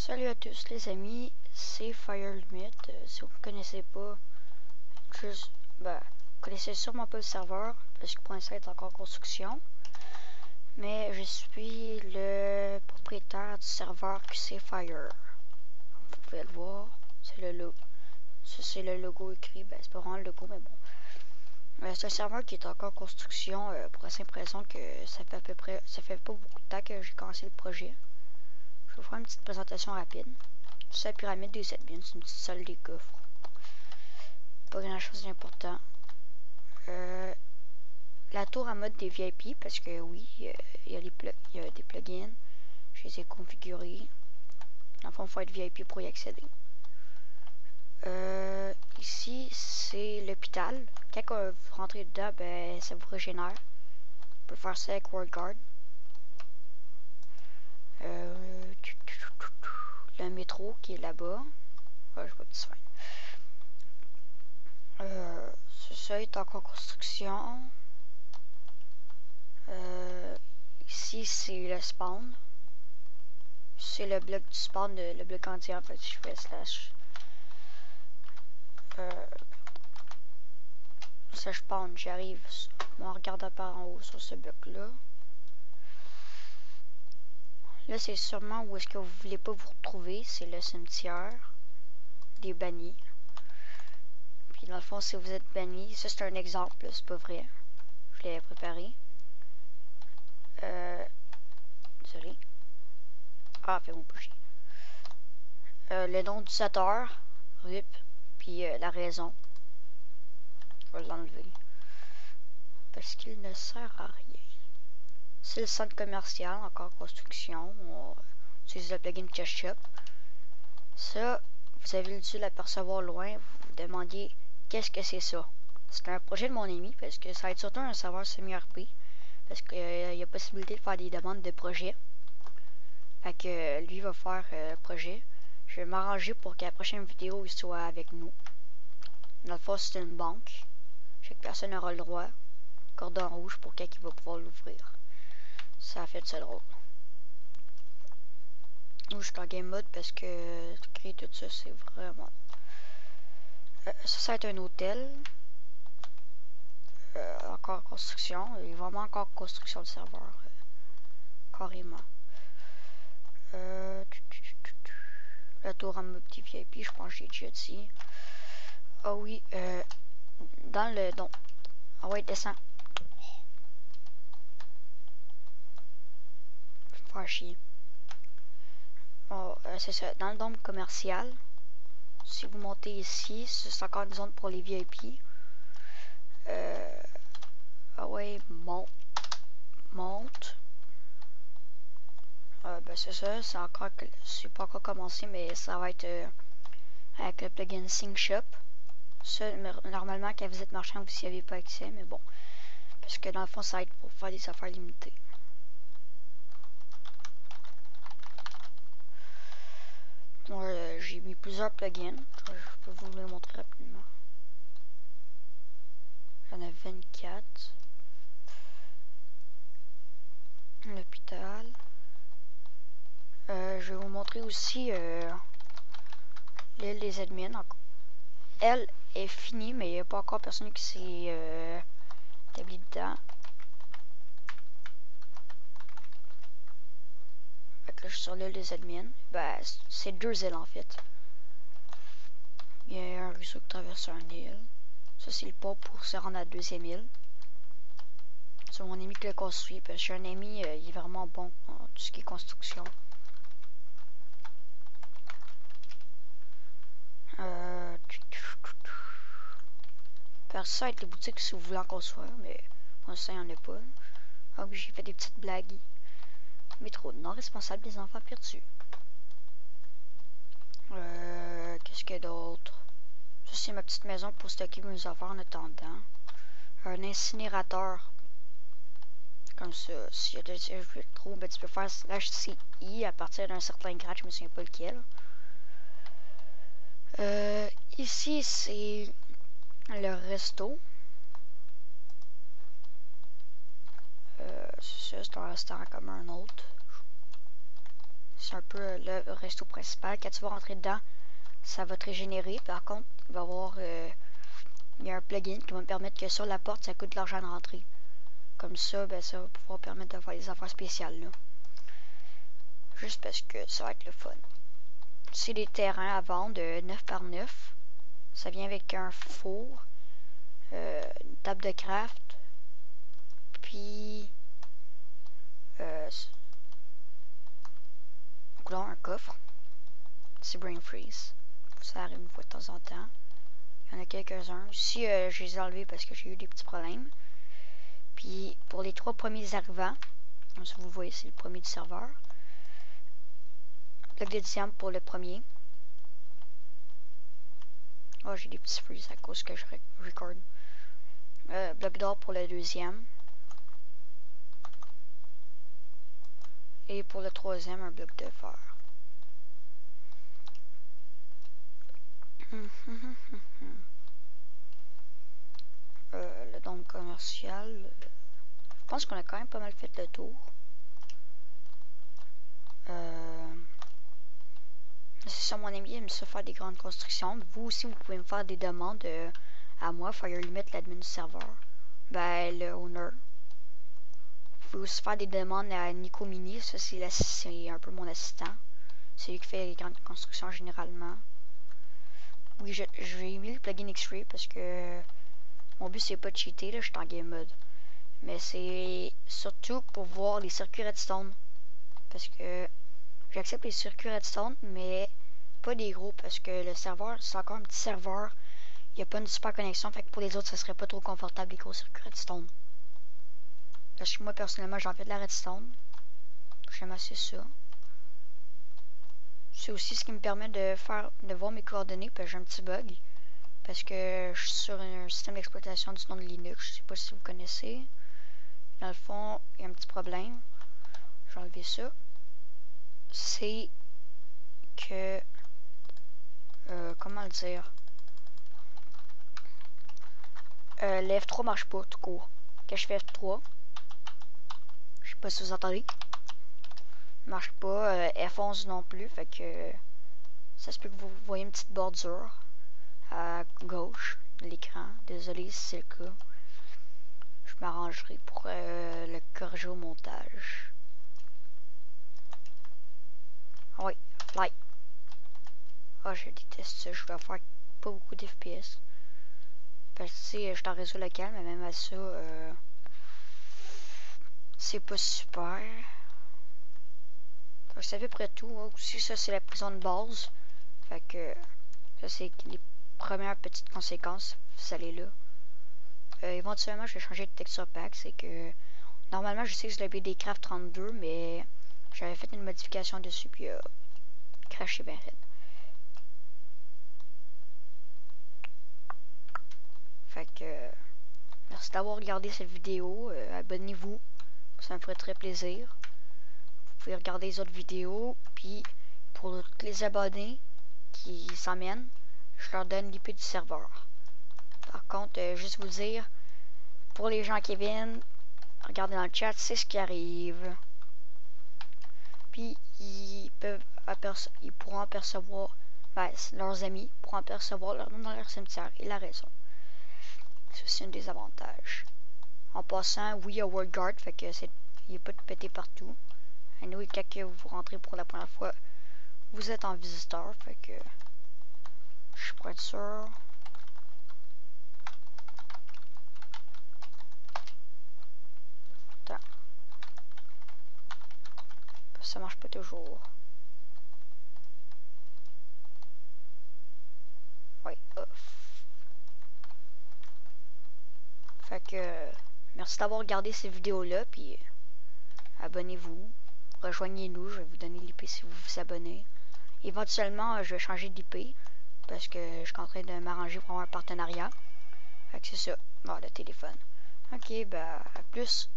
Salut à tous les amis, c'est FireLimit. Si vous ne connaissez pas, vous connaissez sûrement pas le serveur parce que pour l'instant il est encore en construction. Mais je suis le propriétaire du serveur QC Fire. Vous pouvez le voir, c'est le logo. Ça c'est le logo écrit, c'est pas vraiment le logo mais bon. C'est un serveur qui est encore en construction pour la simple raison que ça fait pas beaucoup de temps que j'ai commencé le projet. Je vais vous faire une petite présentation rapide. C'est la pyramide des admins, c'est une petite salle des coffres. Pas grand chose d'important. La tour en mode des VIP, parce que oui, il y a des plugins. Je les ai configurés. Dans le fond, il faut être VIP pour y accéder. Ici, c'est l'hôpital. Quand vous rentrez dedans, ça vous régénère. On peut faire ça avec WorldGuard. Le métro qui est là-bas. Je vois petit fin. Ça est encore en construction. Ici c'est le spawn. C'est le bloc du spawn, le bloc entier en fait. Si je fais slash. Ça spawn, j'arrive en regardant par en haut sur ce bloc là. Là c'est sûrement où est-ce que vous voulez pas vous retrouver. C'est le cimetière des bannis. Puis dans le fond si vous êtes banni, ça c'est un exemple, c'est pas vrai. Je l'ai préparé. Désolé. Ah, fais-moi pas chier. Le nom d'utilisateur, RIP, puis la raison. Je vais l'enlever. Parce qu'il ne sert à rien. C'est le centre commercial, encore construction. On utilise le plugin ChestShop. Ça, vous avez dû l'apercevoir loin. Vous vous demandiez qu'est-ce que c'est ça. C'est un projet de mon ami parce que ça va être surtout un serveur semi-RP. Parce qu'il y a possibilité de faire des demandes de projets. Fait que lui va faire le projet. Je vais m'arranger pour qu'à la prochaine vidéo il soit avec nous. Dans le fond, c'est une banque. Chaque personne aura le droit. Cordon rouge pour quelqu'un qui va pouvoir l'ouvrir. Ça a fait ça drôle. Nous, je suis en game mode parce que créer tout ça, c'est vraiment. Ça va être un hôtel. Encore en construction. Il est vraiment encore en construction le serveur. Carrément. La tour en mode petit VIP, je pense que j'ai déjà dit. Ah oui, dans le don. Ah ouais, descends. Faire chier. Bon, c'est ça. Dans le dôme commercial, si vous montez ici, c'est encore une zone pour les VIP. Ah ouais, monte. C'est ça, c'est pas encore commencé, mais ça va être avec le plugin SyncShop. Ça, normalement, quand vous êtes marchand, vous n'y avez pas accès, mais bon. Parce que dans le fond, ça va être pour faire des affaires limitées. J'ai mis plusieurs plugins. Je peux vous les montrer rapidement. J'en ai 24. L'hôpital. Je vais vous montrer aussi l'île des admins. Elle est finie, mais il n'y a pas encore personne qui s'est établi dedans. Fait que là, je suis sur l'île des admins. C'est 2 îles en fait. Il y a un ruisseau qui traverse une île. Ça, c'est le pont pour se rendre à la 2e île. C'est mon ami qui le construit. Parce que j'ai un ami, il est vraiment bon en tout ce qui est construction. Faire ça avec les boutiques si vous voulez en construire, mais pour l'instant, il n'y en a pas. Ah oui, j'ai fait des petites blagues. Métro non responsable des enfants perdus. Qu'est-ce qu'il y a d'autre? Ça, c'est ma petite maison pour stocker mes affaires en attendant. Un incinérateur. Comme ça, si je le trouve, tu peux faire /CI à partir d'un certain grade, je me souviens pas lequel. Ici, c'est le resto. C'est ça, c'est un restaurant comme un autre. C'est un peu le resto principal. Quand tu vas rentrer dedans, ça va te régénérer. Par contre, il va y avoir il y a un plugin qui va me permettre que sur la porte, ça coûte de l'argent de rentrer. Comme ça, ben ça va pouvoir permettre de faire des affaires spéciales là. Juste parce que ça va être le fun. C'est des terrains à vendre 9 par 9. Ça vient avec un four, une table de craft, puis là, un coffre. C'est Brain Freeze. Ça arrive une fois de temps en temps. Il y en a quelques-uns. Ici, je les ai enlevés parce que j'ai eu des petits problèmes. Puis, pour les 3 premiers arrivants, comme ça vous voyez, c'est le premier du serveur. Bloc de diamant pour le premier. Oh, j'ai des petits freeze à cause que je record. Bloc d'or pour le deuxième. Et pour le troisième, un bloc de fer. Le don commercial. Je pense qu'on a quand même pas mal fait le tour. C'est ça, mon ami aime ça faire des grandes constructions. Vous aussi, vous pouvez me faire des demandes à moi, Fire Limit, l'admin du serveur. Ben, le owner. Vous pouvez aussi faire des demandes à Nico Mini, ça c'est un peu mon assistant. C'est lui qui fait les grandes constructions généralement. Oui, j'ai mis le plugin X-Ray parce que mon but c'est pas de cheater, là, je suis en game mode. Mais c'est surtout pour voir les circuits redstone. Parce que j'accepte les circuits redstone, mais pas des gros parce que le serveur, c'est encore un petit serveur. Il n'y a pas une super connexion, fait que pour les autres, ça serait pas trop confortable les gros circuits redstone. Parce que moi, personnellement, j'en fais de la redstone. J'aime assez ça. C'est aussi ce qui me permet de voir mes coordonnées, parce que j'ai un petit bug. Parce que je suis sur un système d'exploitation du nom de Linux, je sais pas si vous connaissez. Dans le fond, il y a un petit problème. Je vais enlever ça. C'est que... comment le dire? Le F3 marche pas tout court. Quand je fais F3, je sais pas si vous entendez, marche pas. F11 non plus, fait que ça se peut que vous voyez une petite bordure à gauche de l'écran. Désolé si c'est le cas. Je m'arrangerai pour le corriger au montage. Ah oui, fly. Ah, je déteste ça. Je vais faire pas beaucoup d'FPS. Parce que tu sais, je suis en réseau local, mais même à ça, c'est pas super. Donc, c'est à peu près tout. Hein. Aussi, ça, c'est la prison de base. Fait que ça, c'est les premières petites conséquences. Ça allez là. Éventuellement, je vais changer de texture pack. C'est que normalement, j'utilise le BDcraft 32, mais j'avais fait une modification dessus, puis crashé bien raide. Fait que merci d'avoir regardé cette vidéo. Abonnez-vous, ça me ferait très plaisir. Vous pouvez regarder les autres vidéos, puis pour tous les abonnés qui s'emmènent, je leur donne l'IP du serveur. Par contre, juste vous dire, pour les gens qui viennent, regardez dans le chat, c'est ce qui arrive. Puis ils pourront apercevoir, ben, leurs amis pourront apercevoir leur nom dans leur cimetière et la raison. C'est un des avantages. En passant, oui, il y a World Guard, fait que il n'y a pas de pété partout. Et nous, quand vous rentrez pour la première fois, vous êtes en visiteur, fait que je pourrais être sûr. Attends. Ça marche pas toujours. Oui, fait que merci d'avoir regardé ces vidéos-là, puis abonnez-vous, rejoignez-nous, je vais vous donner l'IP si vous vous abonnez. Éventuellement, je vais changer d'IP, parce que je suis en train de m'arranger pour avoir un partenariat. Fait que c'est ça, bon, le téléphone. Ok, bah, à plus.